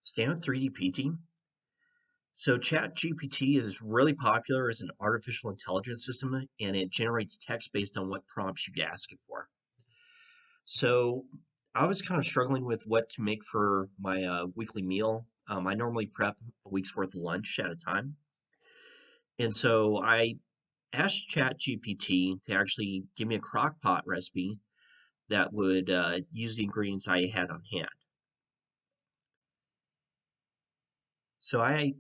Stand 3D printing. So ChatGPT is really popular as an artificial intelligence system, and it generates text based on what prompts you ask it for. So I was kind of struggling with what to make for my weekly meal. I normally prep a week's worth of lunch at a time, and so I asked ChatGPT to actually give me a crock pot recipe that would use the ingredients I had on hand. So I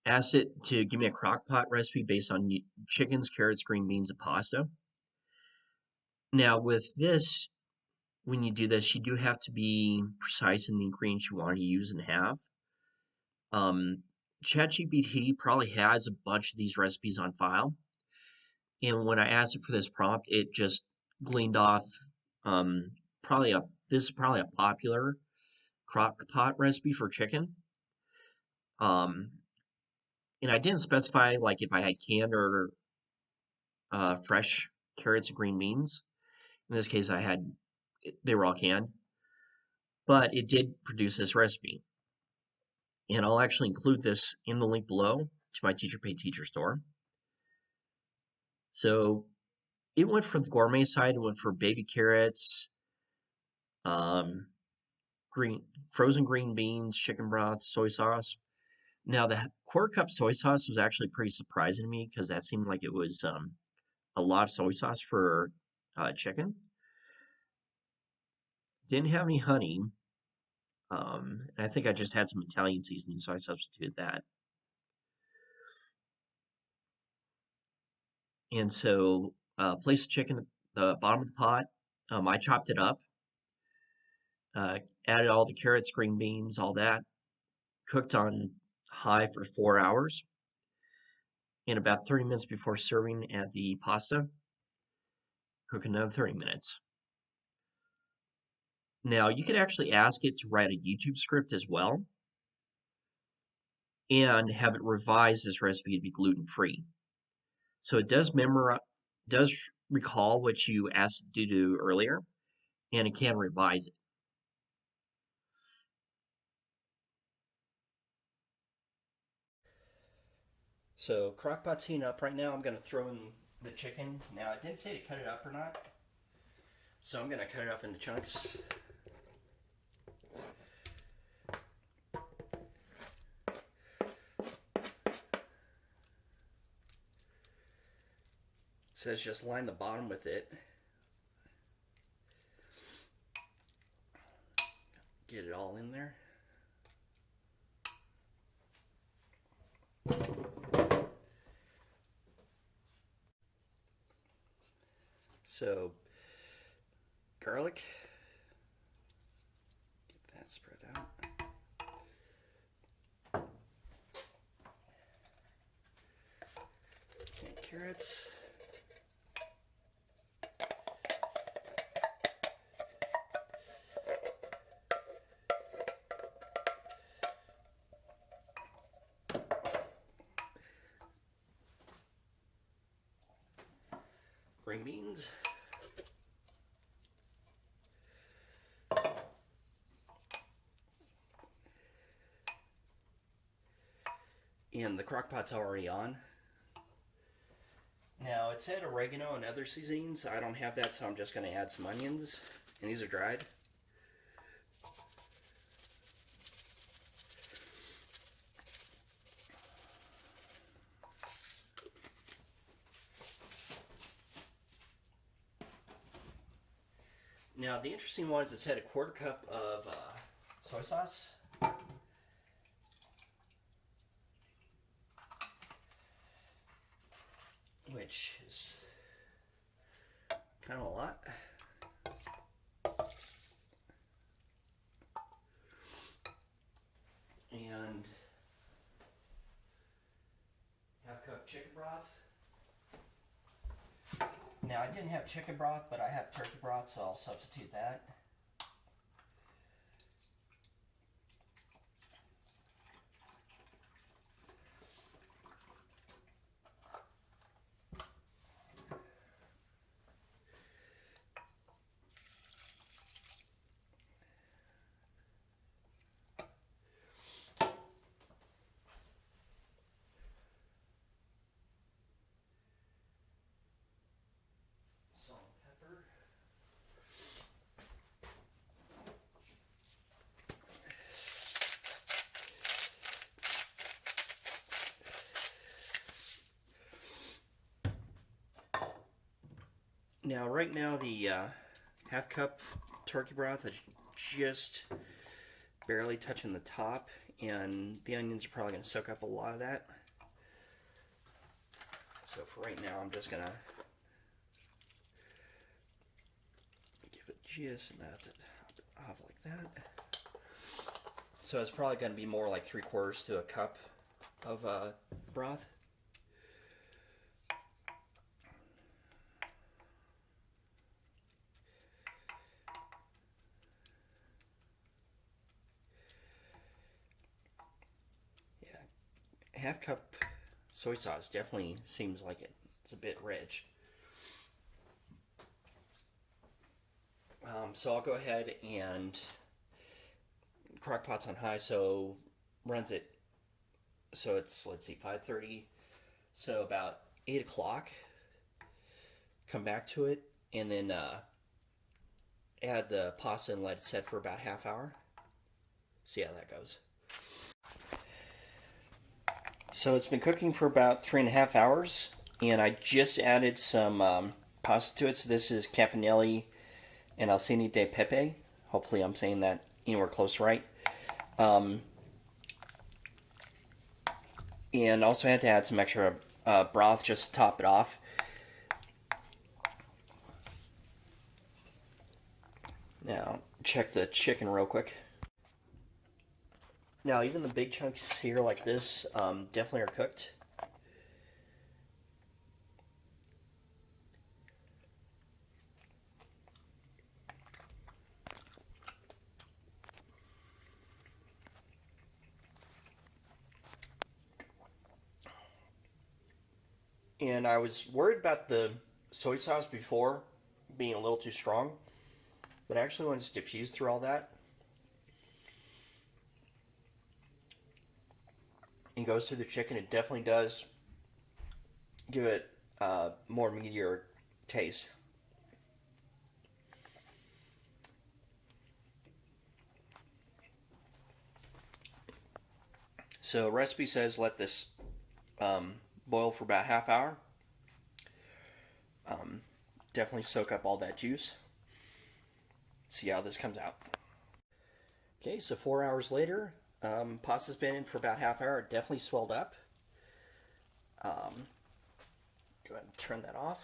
asked it to give me a crock pot recipe based on chickens, carrots, green beans, and pasta. Now, with this, when you do this, you do have to be precise in the ingredients you want to use and have. Um, ChatGPT probably has a bunch of these recipes on file, and when I asked it for this prompt, it just gleaned off um, probably a this is probably a popular crock pot recipe for chicken. Um, and I didn't specify like if I had canned or fresh carrots and green beans. In this case, they were all canned, but it did produce this recipe. And I'll actually include this in the link below to my Teacher Pay Teacher store. So it went for the gourmet side. It went for baby carrots, um, green frozen green beans, chicken broth, soy sauce. Now the quarter cup soy sauce was actually pretty surprising to me because that seemed like it was a lot of soy sauce for chicken. Didn't have any honey. And I think I just had some Italian seasoning, so I substituted that. And so, place the chicken at the bottom of the pot. I chopped it up, added all the carrots, green beans, all that, cooked on high for 4 hours. And about 30 minutes before serving, add the pasta, cook another 30 minutes. Now, you could actually ask it to write a YouTube script as well and have it revise this recipe to be gluten free. So it does recall what you asked it to do earlier, and it can revise it. So crockpot's heating up right now. I'm gonna throw in the chicken. Now it didn't say to cut it up or not, so I'm gonna cut it up into chunks. It says just line the bottom with it. Get it all in there. So garlic, get that spread out. And carrots. Green beans. And the crock pot's already on. Now it said oregano and other seasonings. I don't have that, so I'm just going to add some onions, and these are dried. Now the interesting one is it said a quarter cup of soy sauce. Which is kind of a lot. And half cup chicken broth. Now I didn't have chicken broth, but I have turkey broth, so I'll substitute that. Now, right now, the half cup turkey broth is just barely touching the top, and the onions are probably going to soak up a lot of that. So for right now, I'm just going to give it just enough to top it off like that. So it's probably going to be more like 3/4 to a cup of broth. Yeah, half cup soy sauce definitely seems like it's a bit rich. So I'll go ahead and crock pot's on high, so runs it. So it's, let's see, 5:30. So about 8 o'clock, come back to it, and then add the pasta and let it set for about half hour. See how that goes. So it's been cooking for about 3.5 hours, and I just added some pasta to it. So this is campanelli and alcini de pepe. Hopefully I'm saying that anywhere close right. And also had to add some extra broth just to top it off. Now, check the chicken real quick. Now, even the big chunks here like this definitely are cooked. And I was worried about the soy sauce before being a little too strong, but actually when it's diffused through all that and goes through the chicken, it definitely does give it more meatier taste. So recipe says let this boil for about half hour. Definitely soak up all that juice. See how this comes out. Okay, so 4 hours later, pasta's been in for about half hour. It definitely swelled up. Go ahead and turn that off.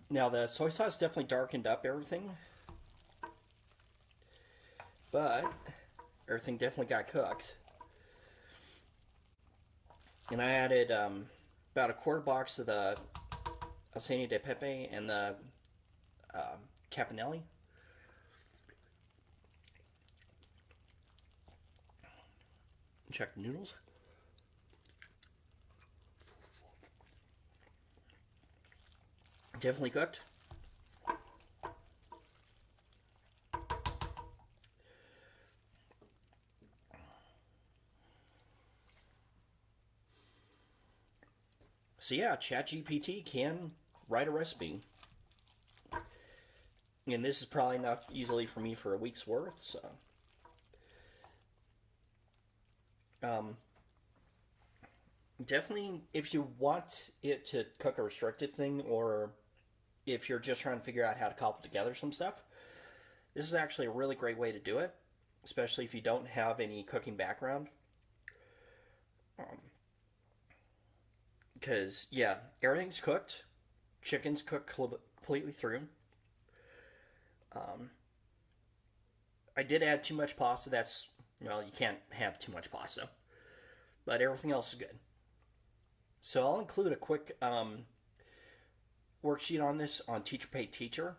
Now the soy sauce definitely darkened up everything, but everything definitely got cooked. And I added about a quarter box of the alcini de pepe and the campanelli. Check the noodles. Definitely cooked. So yeah, ChatGPT can write a recipe. And this is probably enough easily for me for a week's worth, so. Definitely, if you want it to cook a restricted thing, or if you're just trying to figure out how to cobble together some stuff, this is actually a really great way to do it, especially if you don't have any cooking background. Because, yeah, everything's cooked. Chicken's cooked completely through. I did add too much pasta. That's, well, you can't have too much pasta. But everything else is good. So I'll include a quick worksheet on this on Teacher Pay Teacher.